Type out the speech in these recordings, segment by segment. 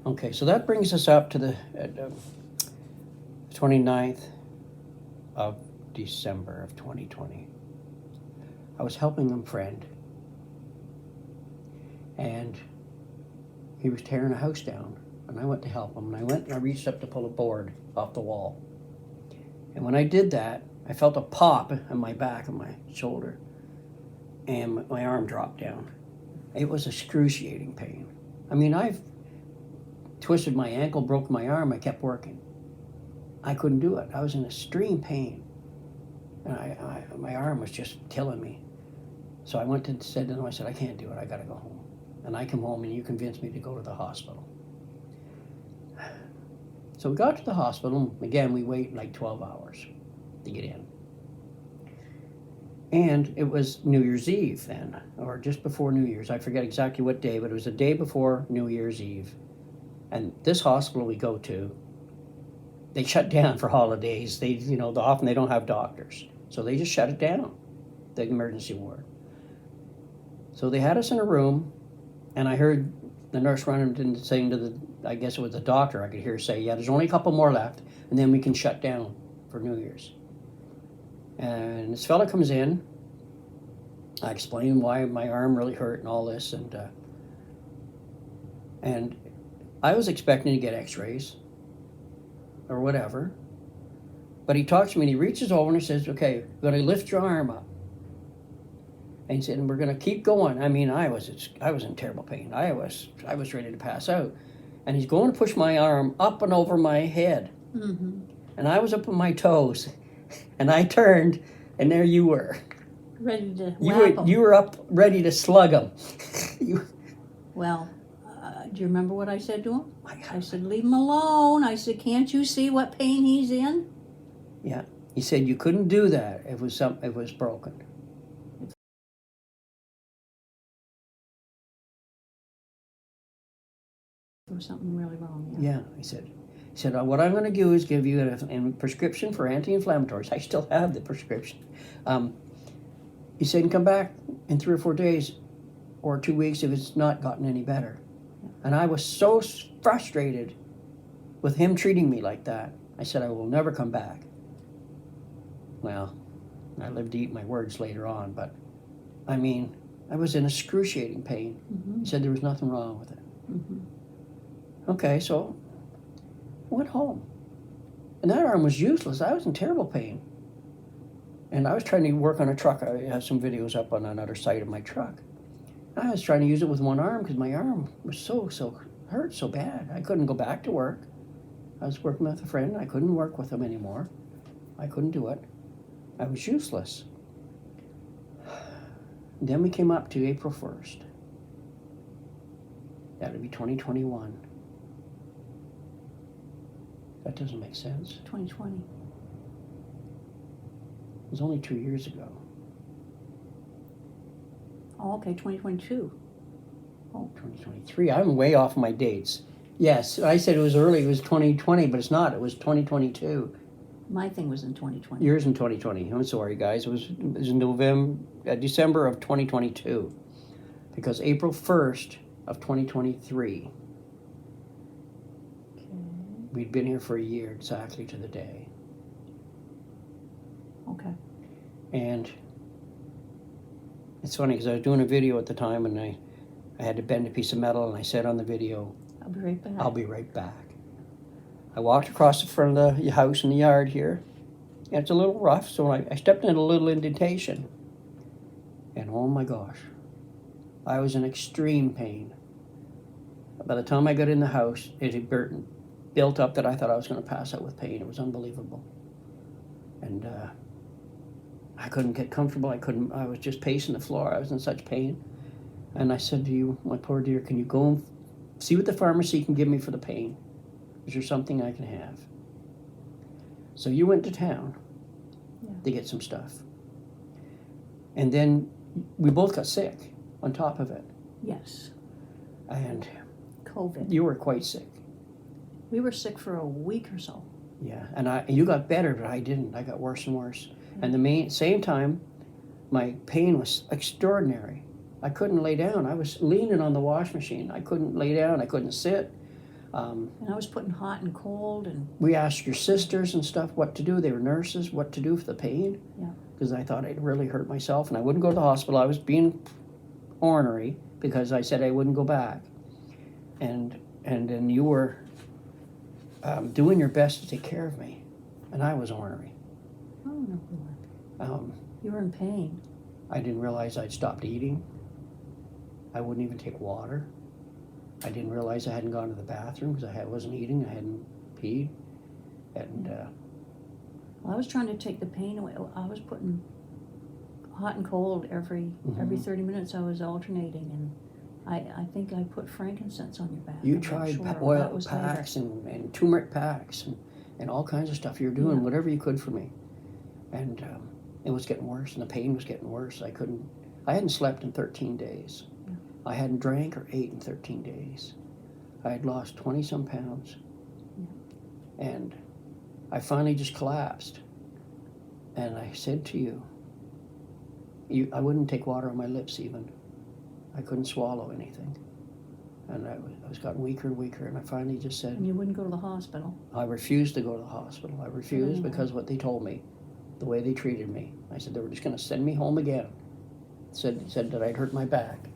Okay, so that brings us up to the 29th of December of 2020. I was helping a friend, and he was tearing a house down, and I went to help him, and I went and I reached up to pull a board off the wall. And when I did that, I felt a pop on my back and my shoulder, and my arm dropped down. It was excruciating pain. I mean, I've twisted my ankle, broke my arm, I kept working. I couldn't do it. I was in extreme pain. And my arm was just killing me. So I said to them, I said, I can't do it, I gotta go home. And I come home and you convinced me to go to the hospital. So we got to the hospital. Again, we wait like 12 hours to get in. And it was New Year's Eve then, or just before New Year's. I forget exactly what day, but it was the day before New Year's Eve. And this hospital we go to, they shut down for holidays. Often they don't have doctors. So they just shut it down, the emergency ward. So they had us in a room, and I heard the nurse running and saying to I guess it was the doctor, I could hear say, yeah, there's only a couple more left, and then we can shut down for New Year's. And this fella comes in. I explained why my arm really hurt and all this, and I was expecting to get x-rays or whatever, but he talks to me and he reaches over and he says, okay, we're going to lift your arm up. And he said, and we're going to keep going. I mean, I was in terrible pain. I was ready to pass out. And he's going to push my arm up and over my head. Mm-hmm. And I was up on my toes. And I turned, and there you were. Ready to whap him. You were up ready to slug him. Well, do you remember what I said to him? I said, leave him alone. I said, can't you see what pain he's in? Yeah. He said you couldn't do that. It was broken. There was something really wrong. Yeah, he said, what I'm going to do is give you a prescription for anti-inflammatories. I still have the prescription. He said, come back in 3 or 4 days or 2 weeks if it's not gotten any better. And I was so frustrated with him treating me like that. I said, I will never come back. Well, I lived to eat my words later on, but I mean, I was in excruciating pain. Mm-hmm. He said there was nothing wrong with it. Mm-hmm. Okay, so I went home. And that arm was useless. I was in terrible pain. And I was trying to work on a truck. I have some videos up on another side of my truck. I was trying to use it with one arm because my arm was so hurt so bad. I couldn't go back to work. I was working with a friend. I couldn't work with him anymore. I couldn't do it. I was useless. Then we came up to April 1st. That would be 2021. That doesn't make sense. 2020. It was only 2 years ago. Oh, okay, 2022. Oh, 2023. I'm way off my dates. Yes, I said it was early. It was 2020, but it's not. It was 2022. My thing was in 2020. Yours in 2020. I'm sorry, guys. It was December of 2022. Because April 1st of 2023. Okay. We'd been here for a year exactly to the day. Okay. And it's funny because I was doing a video at the time and I had to bend a piece of metal and I said on the video, I'll be right back. I'll be right back. I walked across the front of the house in the yard here, and it's a little rough, so I stepped in a little indentation. And oh my gosh, I was in extreme pain. By the time I got in the house, it had built up that I thought I was going to pass out with pain. It was unbelievable. And I couldn't get comfortable. I was just pacing the floor. I was in such pain. And I said to you, my poor dear, can you go and see what the pharmacy can give me for the pain? Is there something I can have? So you went to town to get some stuff. And then we both got sick on top of it. Yes. And COVID. You were quite sick. We were sick for a week or so. Yeah, and you got better, but I didn't. I got worse and worse. And the same time, my pain was extraordinary. I couldn't lay down. I was leaning on the wash machine. I couldn't lay down. I couldn't sit. And I was putting hot and cold and We asked your sisters and stuff what to do. They were nurses, what to do for the pain. Yeah. Because I thought I'd really hurt myself, and I wouldn't go to the hospital. I was being ornery because I said I wouldn't go back. And then you were doing your best to take care of me, and I was ornery. oh no, you were in pain. I didn't realize I'd stopped eating. I wouldn't even take water. I didn't realize I hadn't gone to the bathroom because I wasn't eating. I hadn't peed. And Well, I was trying to take the pain away. I was putting hot and cold every 30 minutes. I was alternating, and I think I put frankincense on your back. you I'm not tried sure. That oil was packs later. and turmeric packs and all kinds of stuff. You were doing Yeah. whatever you could for me. And it was getting worse, and the pain was getting worse. I hadn't slept in 13 days. Yeah. I hadn't drank or ate in 13 days. I had lost 20-some pounds. Yeah. And I finally just collapsed. And I said to you, I wouldn't take water on my lips even. I couldn't swallow anything. And I was gotten weaker and weaker, and I finally just said, And you wouldn't go to the hospital. I refused to go to the hospital. I refused Anyway. because what they told me, the way they treated me. I said they were just going to send me home again. Said that I'd hurt my back.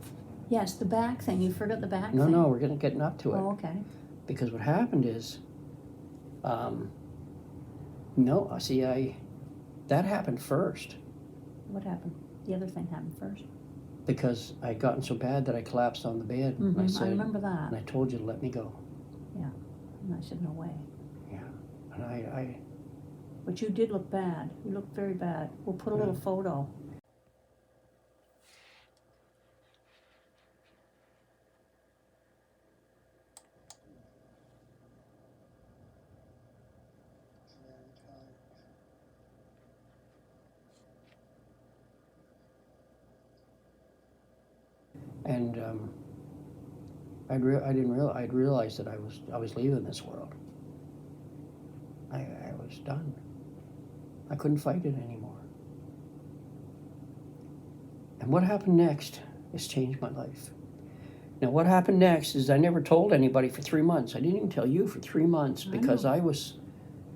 Yes, the back thing. You forgot the back No, thing. no, we're getting up to it. Oh, okay. Because what happened is, that happened first. What happened? The other thing happened first. Because I'd gotten so bad that I collapsed on the bed. And I said, I remember that. and I told you to let me go. And I said, no way. Yeah. And I But you did look bad. You looked very bad. We'll put a little photo. and I'd realized that I was leaving this world. I was done. I couldn't fight it anymore. And what happened next has changed my life. Now, what happened next is I never told anybody for 3 months. I didn't even tell you for 3 months because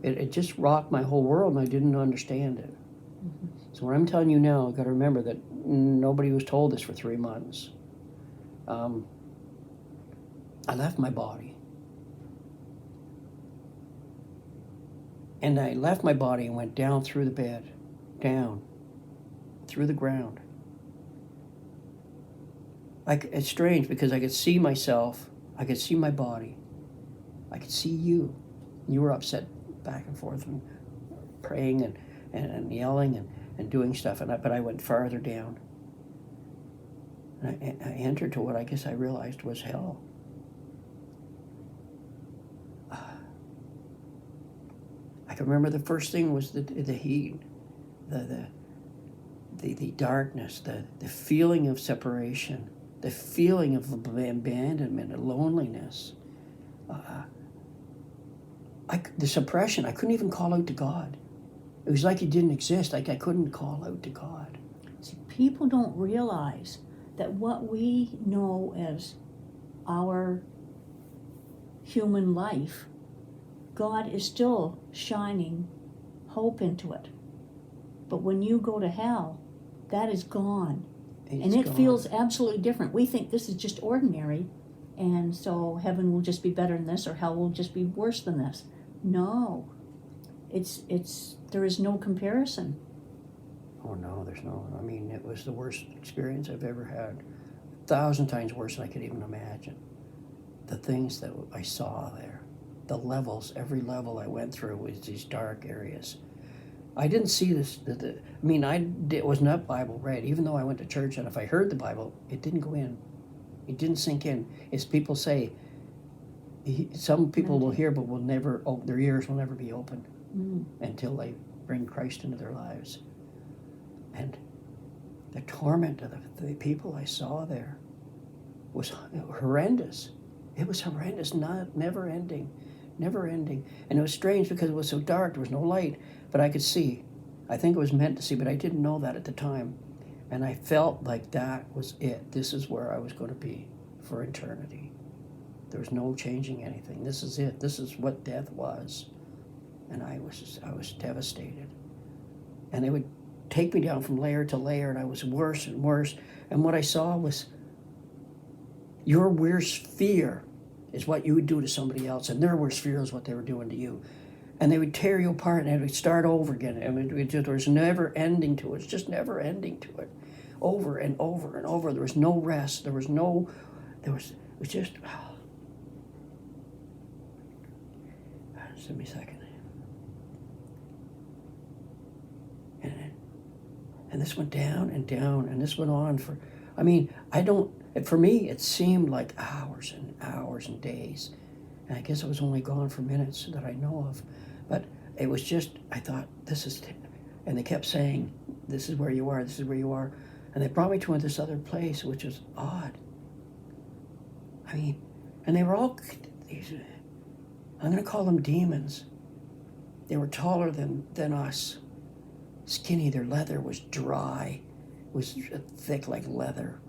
it just rocked my whole world and I didn't understand it. Mm-hmm. So what I'm telling you now, I've got to remember that nobody was told this for 3 months. I left my body. And I left my body and went down through the bed, down, through the ground. It's strange because I could see myself, I could see my body, I could see you. You were upset back and forth and praying and yelling and doing stuff, but I went farther down. And I entered to what I guess I realized was hell. I can remember the first thing was the heat, the darkness, the feeling of separation, the feeling of abandonment and loneliness. The suppression, I couldn't even call out to God. It was like He didn't exist, like I couldn't call out to God. See, people don't realize that what we know as our human life, God is still shining hope into it. But when you go to hell, that is gone. And it feels absolutely different. We think this is just ordinary, and so heaven will just be better than this, or hell will just be worse than this. No. There is no comparison. Oh no, there's no, I mean, it was the worst experience I've ever had. 1,000 times worse than I could even imagine. The things that I saw there, the levels, every level I went through was these dark areas. I didn't see this, it was not Bible read, even though I went to church, and if I heard the Bible, it didn't go in. It didn't sink in. As people say, some people will hear, but will never, their ears will never be opened until they bring Christ into their lives. And the torment of the people I saw there was horrendous. It was horrendous, never ending. And it was strange because it was so dark, there was no light, but I could see. I think it was meant to see, but I didn't know that at the time. And I felt like that was it. This is where I was going to be for eternity. There was no changing anything. This is it. This is what death was. And I was devastated. And they would take me down from layer to layer, and I was worse and worse. And what I saw was, your worst fear is what you would do to somebody else, and their worst fear is what they were doing to you. And they would tear you apart, and they would start over again. I mean, there was never ending to it. It's just never ending to it. Over and over and over. There was no rest. It was just, just give me a second. And this went down and down, and this went on for, for me, it seemed like hours and hours and days. And I guess I was only gone for minutes that I know of. But it was just, I thought, and they kept saying, this is where you are, this is where you are. And they brought me to this other place, which was odd. And they were all, I'm going to call them demons. They were taller than us. Skinny, their leather was dry, was thick like leather.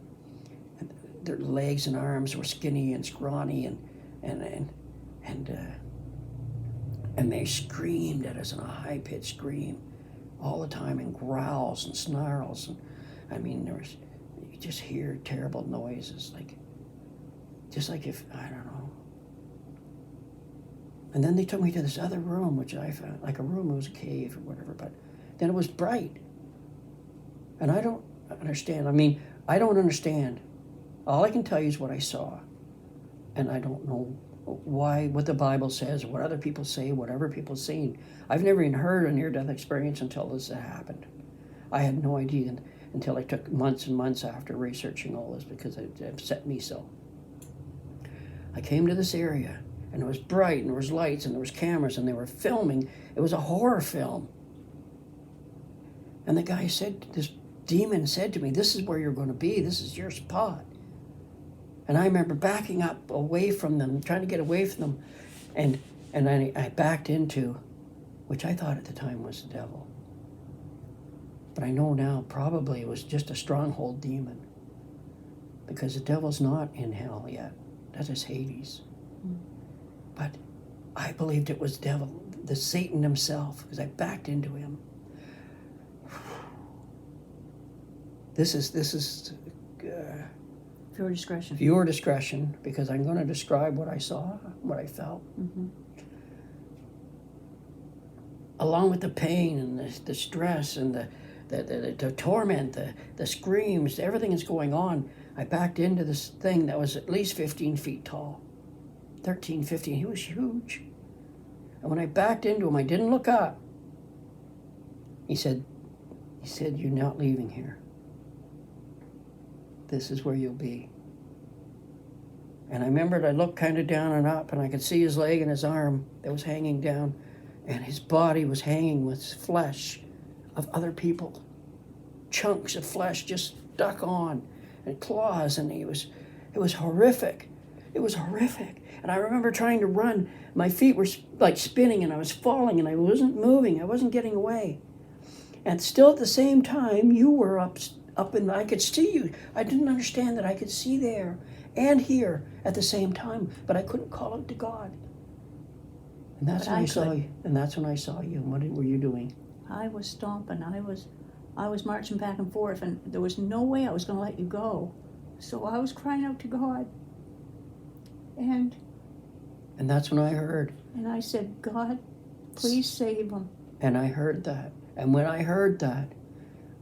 And their legs and arms were skinny and scrawny, and they screamed at us in a high-pitched scream all the time, and growls and snarls. And you just hear terrible noises, just like if, I don't know. And then they took me to this other room, which I found, like a room, it was a cave or whatever, but then it was bright. And I don't understand. I don't understand. All I can tell you is what I saw. And I don't know what the Bible says, or what other people say, whatever people seen. I've never even heard a near-death experience until this happened. I had no idea until I took months and months after researching all this, because it upset me so. I came to this area, and it was bright, and there was lights, and there was cameras, and they were filming. It was a horror film. And the guy said, this demon said to me, this is where you're going to be. This is your spot. And I remember backing up away from them, trying to get away from them. And I backed into, which I thought at the time was the devil. But I know now probably it was just a stronghold demon. Because the devil's not in hell yet. That is Hades. But I believed it was devil, the Satan himself, because I backed into him. This is Your discretion. Your discretion, because I'm going to describe what I saw, what I felt. Mm-hmm. Along with the pain and the stress and the torment, the screams, everything that's going on, I backed into this thing that was at least 15 feet tall. 13, 15, he was huge. And when I backed into him, I didn't look up. He said, you're not leaving here. This is where you'll be. And I remembered I looked kind of down and up, and I could see his leg and his arm that was hanging down, and his body was hanging with flesh of other people. Chunks of flesh just stuck on, and claws, and it was horrific. It was horrific. And I remember trying to run. My feet were like spinning, and I was falling, and I wasn't moving. I wasn't getting away. And still at the same time, you were up and I could see you. I didn't understand that I could see there and here at the same time, but I couldn't call out to God. And that's when I saw you. And that's when I saw you. And what were you doing? I was stomping. I was marching back and forth, and there was no way I was going to let you go. So I was crying out to God. And that's when I heard. And I said, God, please save him. And I heard that. And when I heard that,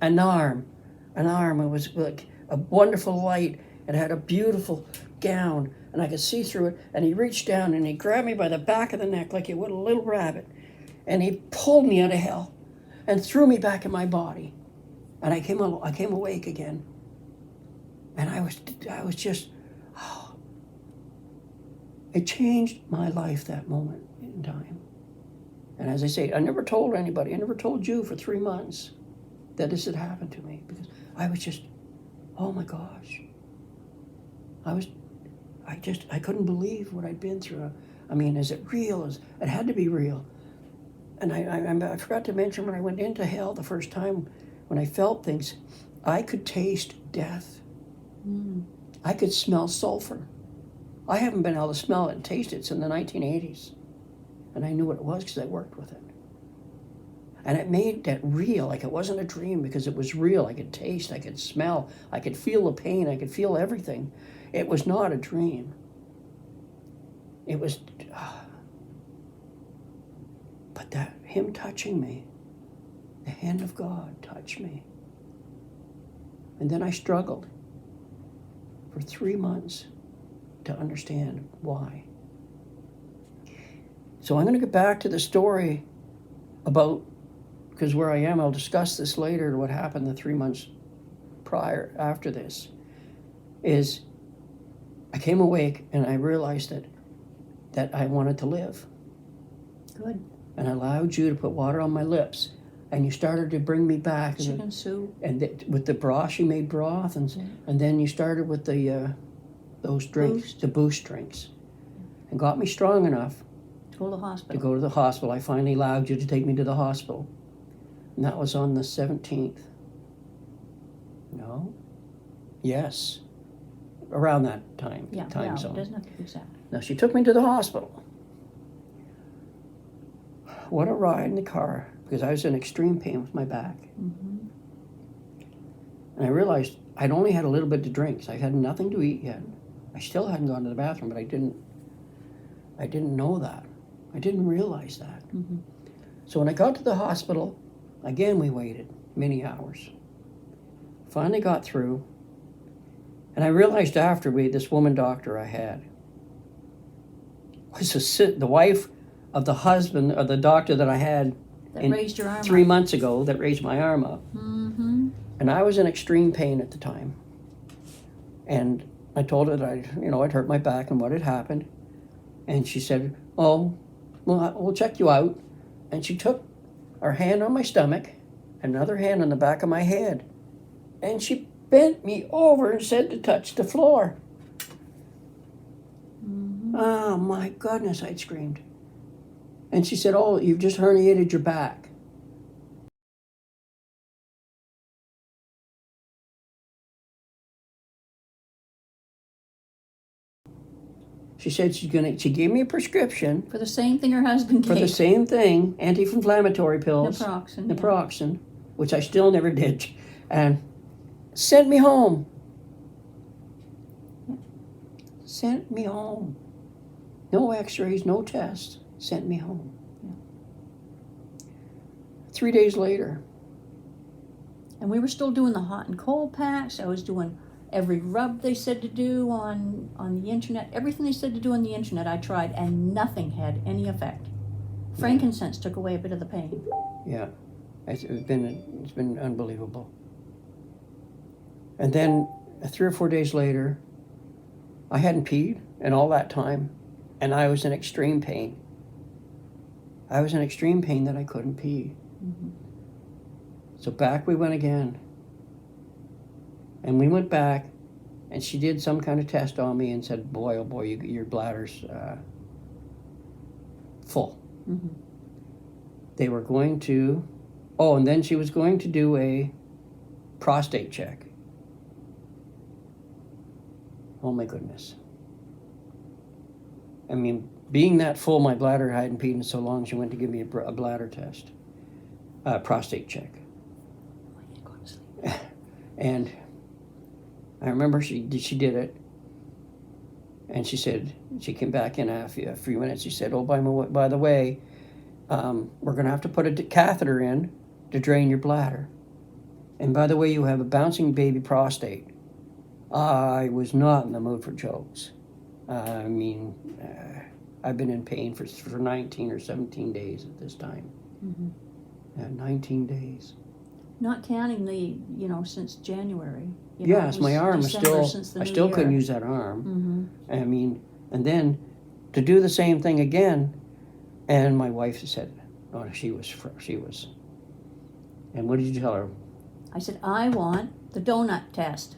an arm, it was like a wonderful light. It had a beautiful gown, and I could see through it. And he reached down and he grabbed me by the back of the neck like he would a little rabbit. And he pulled me out of hell and threw me back in my body. And I came awake again. And I was just, it changed my life that moment in time. And as I say, I never told anybody. I never told you for 3 months that this had happened to me, because I was just, oh my gosh. I couldn't believe what I'd been through. Is it real? It had to be real. And I forgot to mention, when I went into hell the first time, when I felt things, I could taste death. I could smell sulfur. I haven't been able to smell it and taste it since the 1980s. And I knew what it was because I worked with it. And it made that real, like it wasn't a dream because it was real. I could taste, I could smell, I could feel the pain, I could feel everything. It was not a dream. It was, but that, him touching me, the hand of God touched me. And then I struggled for 3 months to understand why. So I'm going to get back to the story about, because where I am, I'll discuss this later, what happened the 3 months prior, after this, is I came awake and I realized that I wanted to live. Good. And I allowed you to put water on my lips, and you started to bring me back. Chicken soup. And with the broth, you made broth, and then you started with those drinks, Boost. the boost drinks, and got me strong enough To go to the hospital. to go to the hospital. I finally allowed you to take me to the hospital. And that was on the 17th. No? Yes. Around that time zone. It doesn't have to be exact. Now, she took me to the hospital. What a ride in the car, because I was in extreme pain with my back. Mm-hmm. And I realized I'd only had a little bit to drink, so I had nothing to eat yet. I still hadn't gone to the bathroom, but I didn't know that. I didn't realize that. Mm-hmm. So when I got to the hospital, again we waited many hours. Finally got through, and I realized after this woman doctor I had was the wife of the husband of the doctor that I had That raised your arm 3 up. months ago, that raised my arm up. Mm-hmm. And I was in extreme pain at the time. And I told her that I'd hurt my back and what had happened. And she said, oh, well, we'll check you out. And she took her hand on my stomach, another hand on the back of my head. And she bent me over and said to touch the floor. Mm-hmm. Oh, my goodness, I screamed. And she said, oh, you've just herniated your back. She said she gave me a prescription For the same thing her husband for gave. the same thing, anti-inflammatory pills, Naproxen. which I still never did, and sent me home. Sent me home. No x-rays, no tests. Sent me home. Yeah. 3 days later. And we were still doing the hot and cold packs. I was doing every rub they said to do on the internet. Everything they said to do on the internet I tried, and nothing had any effect. Frankincense took away a bit of the pain. Yeah, it's been unbelievable. And then 3 or 4 days later, I hadn't peed in all that time, and I was in extreme pain. I was in extreme pain that I couldn't pee. Mm-hmm. So back we went again. And we went back, and she did some kind of test on me and said, boy, oh boy, your bladder's full. Mm-hmm. They were going to, and then she was going to do a prostate check. Oh my goodness. I mean, being that full, my bladder hadn't peed in so long, she went to give me a bladder test, prostate check. And I remember she did it, and she said, she came back in a few minutes, she said, oh, by the way, we're going to have to put a catheter in to drain your bladder. And by the way, you have a bouncing baby prostate. I was not in the mood for jokes. I mean, I've been in pain for 19 or 17 days at this time. Mm-hmm. 19 days. Not counting the, since January. Yes, my arm is December still, I still couldn't use that arm. Mm-hmm. I mean, and then to do the same thing again, and my wife said, oh, she was. And what did you tell her? I said, I want the donut test,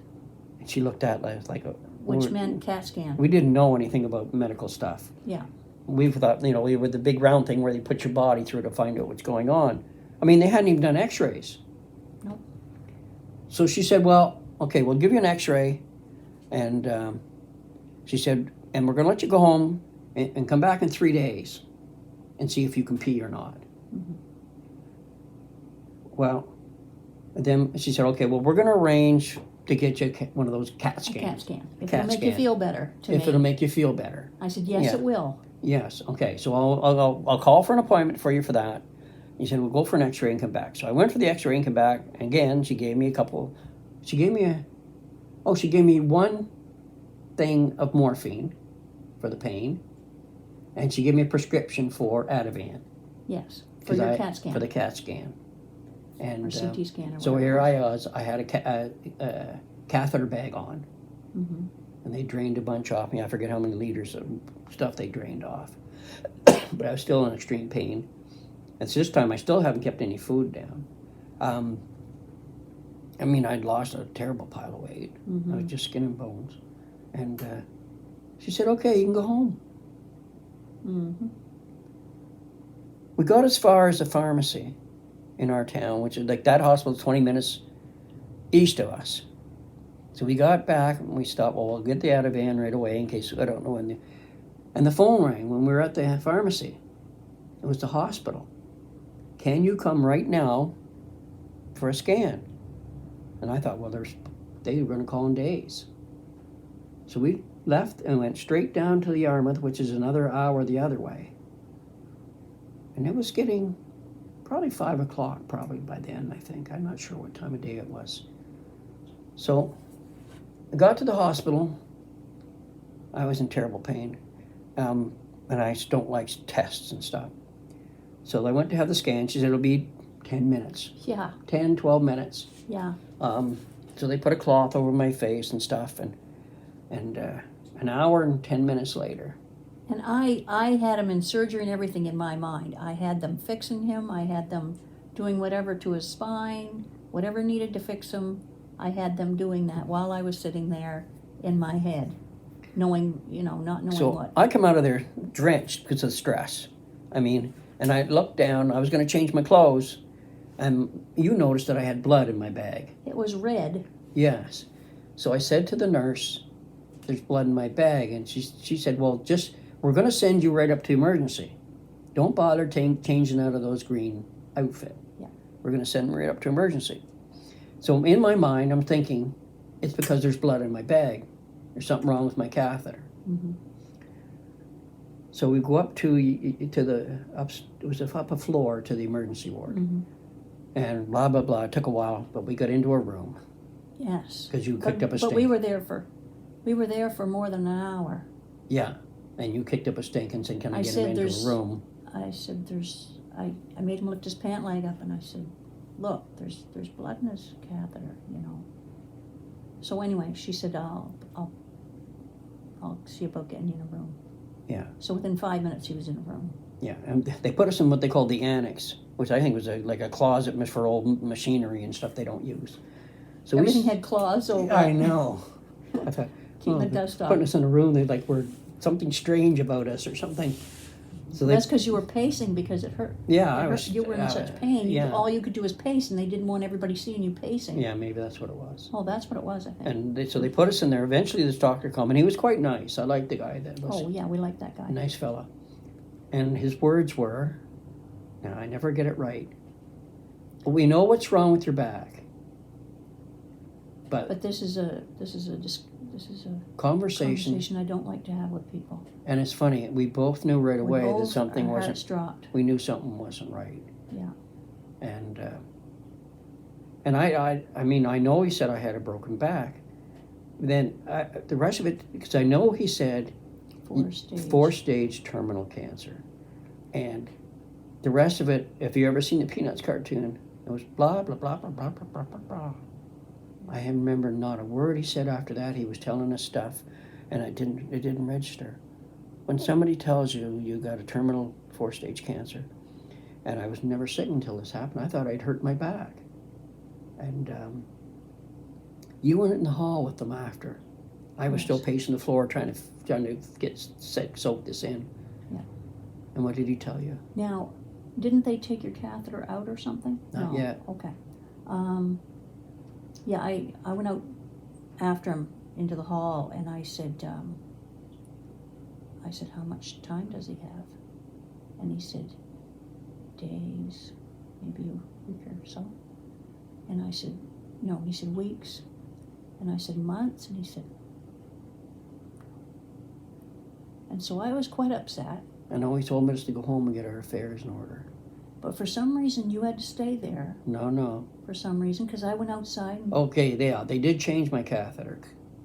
And she looked at us like a... which meant CAT scan. We didn't know anything about medical stuff. Yeah. We thought, we were the big round thing where they put your body through to find out what's going on. I mean, they hadn't even done x-rays. Nope. So she said, well, okay, we'll give you an x-ray. And she said, and we're going to let you go home and come back in 3 days and see if you can pee or not. Mm-hmm. Well, then she said, okay, well, we're going to arrange to get you one of those CAT scans. A CAT scan. If CAT it'll make you scan. feel better If it'll make you feel better. I said, yes, Yeah. it will. Yes, okay, so I'll call for an appointment for you for that. He said, we'll go for an x-ray and come back. So I went for the x-ray and come back. And again, she gave me one thing of morphine for the pain. And she gave me a prescription for Ativan. Yes, for your CAT scan. For the CAT scan. And or CT scan. Or so whatever. here I was. I had a catheter bag on. Mm-hmm. And they drained a bunch off me. I forget how many liters of stuff they drained off. But I was still in extreme pain. And so this time I still haven't kept any food down. I mean, I'd lost a terrible pile of weight. Mm-hmm. I was just skin and bones. And she said, okay, you can go home. Mm-hmm. We got as far as the pharmacy in our town, which is like that hospital 20 minutes east of us. So we got back and we stopped, well, we'll get the Ativan right away in case, I don't know when. And the phone rang when we were at the pharmacy. It was the hospital. Can you come right now for a scan? And I thought, well, they were going to call in days. So we left and went straight down to the Yarmouth, which is another hour the other way. And it was getting probably 5 o'clock probably by then, I think. I'm not sure what time of day it was. So I got to the hospital. I was in terrible pain. And I just don't like tests and stuff. So I went to have the scan. She said, it'll be 10 minutes. Yeah. 10, 12 minutes. Yeah. So they put a cloth over my face and stuff. And an hour and 10 minutes later. And I had him in surgery and everything in my mind. I had them fixing him. I had them doing whatever to his spine, whatever needed to fix him. I had them doing that while I was sitting there in my head, knowing, not knowing what. So I come out of there drenched because of stress. I mean, and I looked down. I was going to change my clothes, and you noticed that I had blood in my bag. It was red. Yes. So I said to the nurse, there's blood in my bag. And she said, well, we're going to send you right up to emergency. Don't bother changing out of those green outfit. Yeah. We're going to send them right up to emergency. So in my mind, I'm thinking, it's because there's blood in my bag. There's something wrong with my catheter. Mm-hmm. So we go up it was up a floor to the emergency ward. Mm-hmm. And blah, blah, blah. It took a while, but we got into a room. Yes. Because you kicked up a stink. But we were there for more than an hour. Yeah. And you kicked up a stink and said, can I get him into a room? I said, I made him lift his pant leg up and I said, look, there's blood in his catheter, So anyway, she said, I'll see about getting you in a room. Yeah. So within 5 minutes he was in a room. Yeah, and they put us in what they call the annex, which I think was like a closet for old machinery and stuff they don't use. So everything had claws over. I know. I thought, keeping the dust off. Putting us in a room, they were something strange about us or something. So that's because you were pacing because it hurt. Yeah, you were in such pain. Yeah. All you could do was pace, and they didn't want everybody seeing you pacing. Yeah, maybe that's what it was. Oh, that's what it was, I think. And so they put us in there. Eventually, this doctor came, and he was quite nice. I liked the guy that was. Oh yeah, we liked that guy. Nice fella. And his words were, now I never get it right. We know what's wrong with your back. But this is a conversation I don't like to have with people. And it's funny, we both knew right away that something our wasn't. hearts dropped. We knew something wasn't right. Yeah. And I mean, I know he said I had a broken back. Then the rest of it, because I know he said 4-stage terminal cancer, and the rest of it, if you ever seen the Peanuts cartoon, it was blah blah blah blah blah blah blah blah blah. I remember not a word he said after that. He was telling us stuff, and it didn't register. When somebody tells you got a terminal 4-stage cancer, and I was never sick until this happened, I thought I'd hurt my back. And you went in the hall with them after. I was still pacing the floor trying to get soak this in. Yeah. And what did he tell you? Now, didn't they take your catheter out or something? Not yet. Okay. Yeah, I went out after him into the hall, and I said, I said, how much time does he have? And he said, days, maybe a week or so. And I said, no, he said, weeks. And I said, months. And he said, and so I was quite upset. And always told us to go home and get our affairs in order. But for some reason, you had to stay there. No. For some reason, because I went outside. And Okay, they did change my catheter.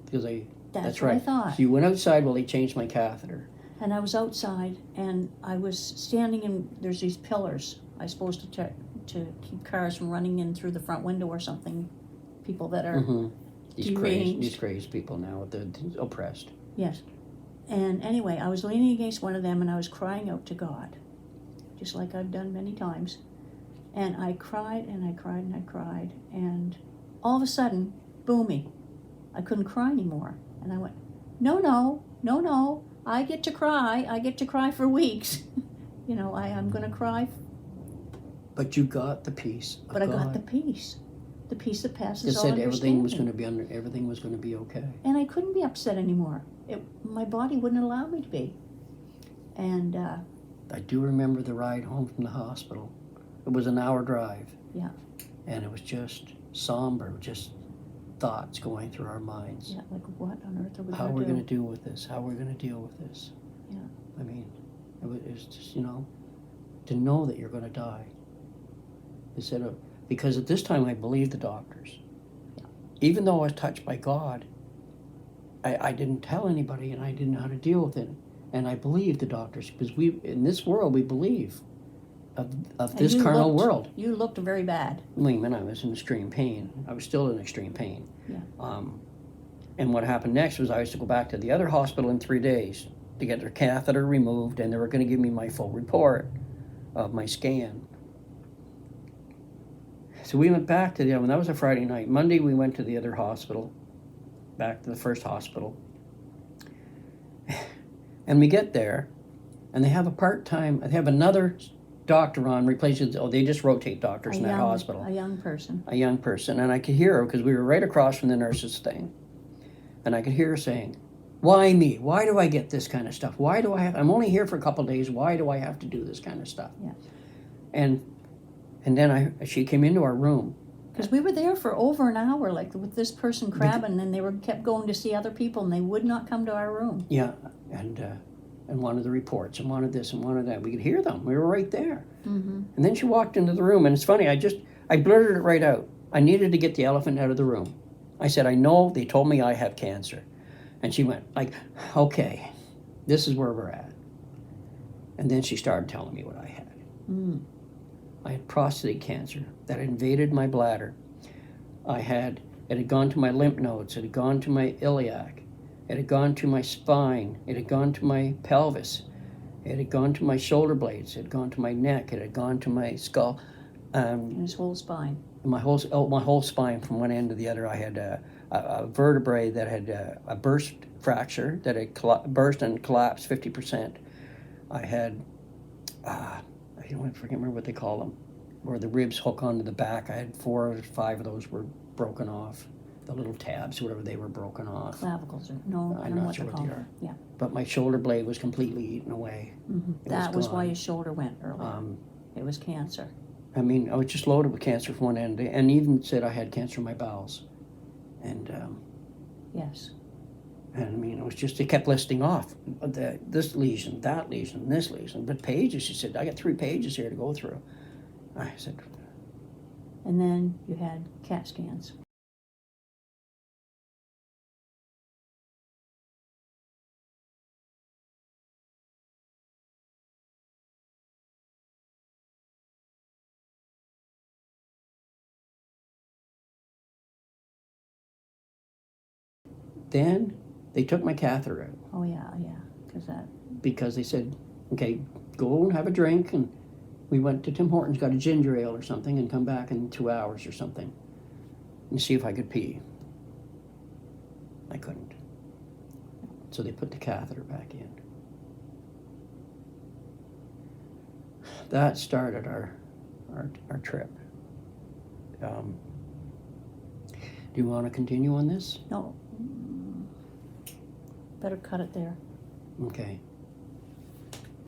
Because that's what right. I thought. So you went outside while they changed my catheter. And I was outside, and I was standing in, there's these pillars. I was supposed to keep cars from running in through the front window or something. People that are These crazy people now, they're oppressed. Yes. And anyway, I was leaning against one of them, and I was crying out to God, just like I've done many times. And I cried, and I cried, and I cried. And all of a sudden, boomy, I couldn't cry anymore. And I went, no, I get to cry. I get to cry for weeks. I'm going to cry. But you got the peace of But I God. got the peace that passes It all said understanding. everything was going to be okay. And I couldn't be upset anymore. My body wouldn't allow me to be. And I do remember the ride home from the hospital. It was an hour drive. yeah, And it was just somber, just thoughts going through our minds. yeah, like what on earth are we How going to we're do? going to deal with this? How we're going to deal with this? Yeah. I mean, it was just, to know that you're going to die. Instead of, because at this time I believed the doctors. Yeah. Even though I was touched by God, I didn't tell anybody, and I didn't know how to deal with it. And I believed the doctors, because in this world we believe of this carnal world. You looked very bad. I mean, I was in extreme pain. I was still in extreme pain. Yeah. And what happened next was I was to go back to the other hospital in 3 days to get their catheter removed, and they were going to give me my full report of my scan. So we went back to that was a Friday night. Monday we went to the other hospital, back to the first hospital. And we get there, and they have they have another doctor on, they just rotate doctors in that hospital. A young person. A young person, and I could hear her, because we were right across from the nurse's thing. And I could hear her saying, why me? Why do I get this kind of stuff? Why do I'm only here for a couple of days, why do I have to do this kind of stuff? Yeah. And then she came into our room. Because we were there for over an hour, like with this person crabbing, and they kept going to see other people, and they would not come to our room. Yeah, and wanted the reports, and wanted this, and wanted that. We could hear them. We were right there. Mm-hmm. And then she walked into the room, and it's funny, I blurted it right out. I needed to get the elephant out of the room. I said, I know they told me I have cancer. And she went, okay, this is where we're at. And then she started telling me what I had. Mm. I had prostate cancer that had invaded my bladder. It had gone to my lymph nodes, it had gone to my iliac, it had gone to my spine, it had gone to my pelvis, it had gone to my shoulder blades, it had gone to my neck, it had gone to my skull. And his whole spine. My whole spine from one end to the other. I had a vertebrae that had a burst fracture that had burst and collapsed 50%. I had, I can't remember what they call them, where the ribs hook onto the back. I had 4 or 5 of those were broken off. The little tabs, whatever they were, broken off. Clavicles, no, I don't know what they're called. Yeah. But my shoulder blade was completely eaten away. Mm-hmm. That was why his shoulder went earlier. It was cancer. I mean, I was just loaded with cancer from one end, and even said I had cancer in my bowels. And yes. And I mean, it kept listing off this lesion, that lesion, this lesion. But pages, she said, I got 3 pages here to go through. I said. And then you had CAT scans. Then they took my catheter out. Oh, yeah, because they said, okay, go and have a drink. And we went to Tim Hortons, got a ginger ale or something, and come back in 2 hours or something and see if I could pee. I couldn't. So they put the catheter back in. That started our trip. Do you want to continue on this? No. Better cut it there. Okay.